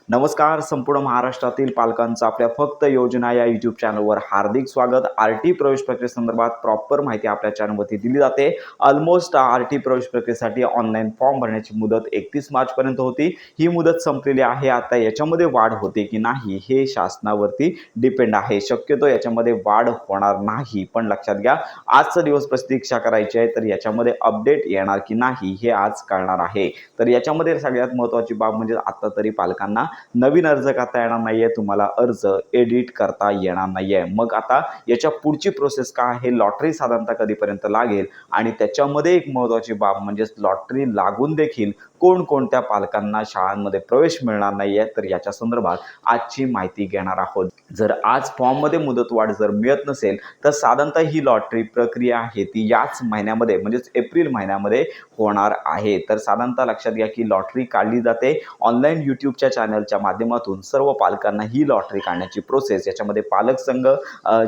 नमस्कार. संपूर्ण महाराष्ट्रातील पालकांचं आपल्या फक्त योजना या यूट्यूब चॅनलवर हार्दिक स्वागत. आरटी प्रवेश प्रक्रियेसंदर्भात प्रॉपर माहिती आपल्या चॅनलवरती दिली जाते. ऑलमोस्ट आरटी प्रवेश प्रक्रियेसाठी ऑनलाईन फॉर्म भरण्याची मुदत 31 मार्चपर्यंत होती. ही मुदत संपलेली आहे. आता याच्यामध्ये वाढ होते की नाही हे शासनावरती डिपेंड आहे. शक्यतो याच्यामध्ये वाढ होणार नाही, पण लक्षात घ्या आजचा दिवस प्रतीक्षा करायची आहे, तर याच्यामध्ये अपडेट येणार की नाही हे आज कळणार आहे. तर याच्यामध्ये सगळ्यात महत्त्वाची बाब म्हणजे आता तरी पालकांना नवीन अर्ज करता येणार नाहीये, तुम्हाला अर्ज एडिट करता येणार नाहीये. मग आता याच्या पुढची प्रोसेस काय आहे, लॉटरी साधारणतः कधीपर्यंत लागेल आणि त्याच्यामध्ये एक महत्त्वाची बाब म्हणजे लॉटरी लागून देखील कोणकोणत्या पालकांना शाळांमध्ये प्रवेश मिळणार नाहीये, तर याच्या संदर्भात आजची माहिती घेणार आहोत. जर आज फॉर्ममध्ये मुदतवाढ जर मिळत नसेल तर साधारणतः ही लॉटरी प्रक्रिया आहे ती याच महिन्यामध्ये म्हणजेच एप्रिल महिन्यामध्ये होणार आहे. तर साधारणतः लक्षात घ्या की लॉटरी काढली जाते ऑनलाईन यूट्यूबच्या चॅनलच्या माध्यमातून. सर्व पालकांना ही लॉटरी काढण्याची प्रोसेस, याच्यामध्ये पालक संघ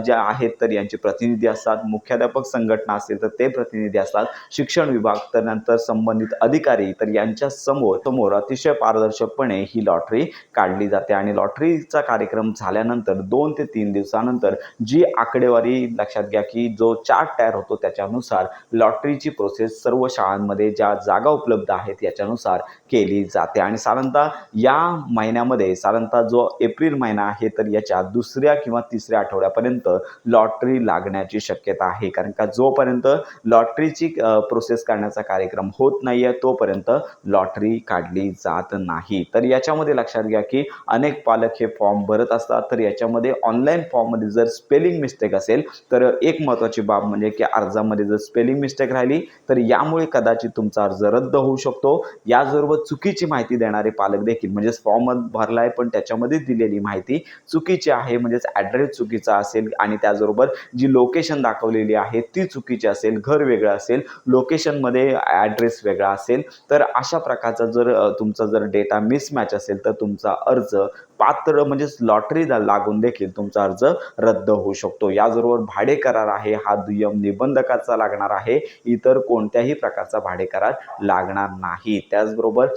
ज्या आहेत तर यांचे प्रतिनिधी असतात, मुख्याध्यापक संघटना असेल तर ते प्रतिनिधी असतात, शिक्षण विभाग तर नंतर संबंधित अधिकारी, तर यांच्या समोर अतिशय पारदर्शकपणे ही लॉटरी काढली जाते. आणि लॉटरीचा कार्यक्रम झाल्यानंतर 2 ते 3 दिवसानंतर जी आकडेवारी लक्षात घ्या की जो चार्ट तयार होतो त्याच्यानुसार लॉटरीची प्रोसेस सर्व शाळांमध्ये ज्या जागा उपलब्ध आहेत याच्यानुसार केली जाते. आणि साधारणतः या महिन्यामध्ये साधारणतः जो एप्रिल महिना आहे तर याच्या दुसऱ्या किंवा तिसऱ्या आठवड्यापर्यंत लॉटरी लागण्याची शक्यता आहे. कारण का जोपर्यंत लॉटरीची प्रोसेस करण्याचा कार्यक्रम होत नाहीये तोपर्यंत लॉटरी काढली जात नाही. तर याच्यामध्ये लक्षात घ्या की अनेक पालक हे फॉर्म भरत असतात, तर याच्यामध्ये ऑनलाईन फॉर्ममध्ये जर स्पेलिंग मिस्टेक असेल तर एक महत्त्वाची बाब म्हणजे की अर्जामध्ये जर स्पेलिंग मिस्टेक राहिली तर यामुळे कदाचित तुमचा अर्ज रद्द होऊ शकतो. याचबरोबर चुकीची माहिती देणारे पालक देखील म्हणजेच फॉर्म भरलाय पण त्याच्यामध्ये दिलेली माहिती चुकीची आहे, म्हणजेच ॲड्रेस चुकीचा असेल आणि त्याचबरोबर जी लोकेशन दाखवलेली आहे ती चुकीची असेल, घर वेगळं असेल, लोकेशनमध्ये ॲड्रेस वेगळा असेल, तर अशा प्रकारचा जर तुमचा जर डेटा मिसमॅच असेल तर तुमचा अर्ज पात्र म्हणजेच लॉटरी लागून देखील तुमचा अर्ज रद्द होऊ शकतो. याचबरोबर भाडे करार आहे हा दुय्यम निबंधकाचा लागणार आहे, इतर कोणत्याही प्रकारचा भाडे करार लागणार नाही. त्याचबरोबर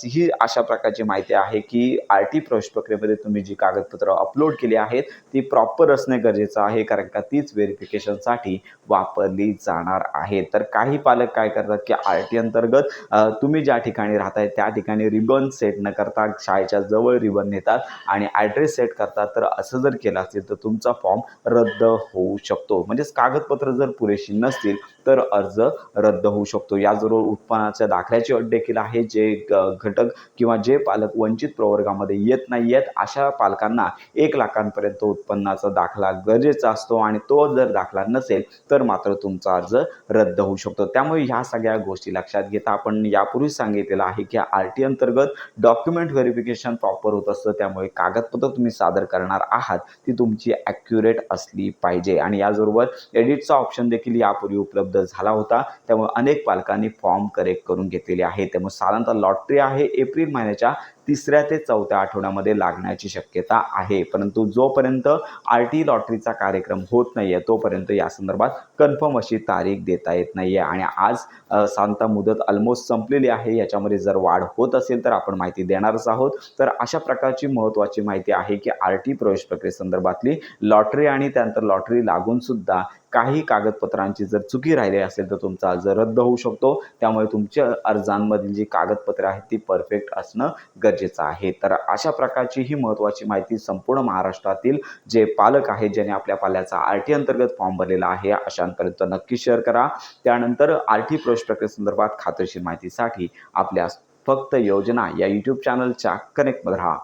ही अशा प्रकारची माहिती आहे की आरटी प्रवेश प्रक्रियेमध्ये तुम्ही जी कागदपत्र अपलोड केली आहेत ती प्रॉपर असणे गरजेचं आहे, कारण का तीच व्हेरिफिकेशनसाठी वापरली जाणार आहे. तर काही पालक काय करतात की आरटी अंतर्गत तुम्ही ज्या ठिकाणी राहताय त्या ठिकाणी रिबन सेट न करता शाळेच्या जवळ रिबन नेतात आणि ॲड्रेस सेट करतात. तर असं जर केलं असेल तर तुमचा फॉर्म रद्द होऊ शकतो, म्हणजेच कागदपत्र जर पुरेशी नसतील तर अर्ज रद्द होऊ शकतो. याचबरोबर उत्पन्नाच्या दाखल्याची अट देखील आहे. जे घटक किंवा जे पालक वंचित प्रवर्गामध्ये येत नाही आहेत अशा पालकांना 1 लाखांपर्यंत उत्पन्नाचा दाखला गरजेचा असतो आणि तो जर दाखला नसेल तर मात्र तुमचा अर्ज रद्द होऊ शकतो. त्यामुळे ह्या सगळ्या गोष्टी लक्षात घेता आपण यापूर्वी सांगितलेलं आहे की आरटी अंतर्गत डॉक्युमेंट व्हेरिफिकेशन प्रॉपर होत असतं, त्यामुळे कागदपत्र तुम्ही सादर करणार आहात ती तुमची ॲक्युरेट असली पाहिजे. आणि याचबरोबर एडिटचा ऑप्शन देखील यापूर्वी उपलब्ध झाला होता, त्यामुळे अनेक पालकांनी फॉर्म करेक्ट करून घेतलेले आहे. त्यामुळे साधारणतः लॉटरी आहे एप्रिल महिन्याच्या 3ऱ्या ते 4थ्या आठवड्यामध्ये लागण्याची शक्यता आहे. परंतु जोपर्यंत आरटी लॉटरीचा कार्यक्रम होत नाहीये तोपर्यंत या संदर्भात कन्फर्म अशी तारीख देता येत नाहीये. आणि आज साधारणतः मुदत ऑलमोस्ट संपलेली आहे. याच्यामध्ये जर वाढ होत असेल तर आपण माहिती देणारच आहोत. तर अशा प्रकारची महत्त्वाची माहिती आहे की आरटी प्रवेश प्रक्रियेसंदर्भातली लॉटरी आणि त्यानंतर लॉटरी लागून सुद्धा काही कागदपत्रांची जर चुकी राहिली असेल तर तुमचा अर्ज रद्द होऊ शकतो. त्यामुळे तुमच्या अर्जांमधील जी कागदपत्रे आहेत ती परफेक्ट असणं गरजेचं आहे. तर अशा प्रकारची ही महत्त्वाची माहिती संपूर्ण महाराष्ट्रातील जे पालक आहेत ज्याने आपल्या पाल्याचा आरटी अंतर्गत फॉर्म भरलेला आहे अशांपर्यंत नक्की शेअर करा. त्यानंतर आरटी प्रवेश प्रक्रियेसंदर्भात खात्रीशीर माहितीसाठी आपल्या फक्त योजना या यूट्यूब चॅनलच्या कनेक्टमध्ये राहा.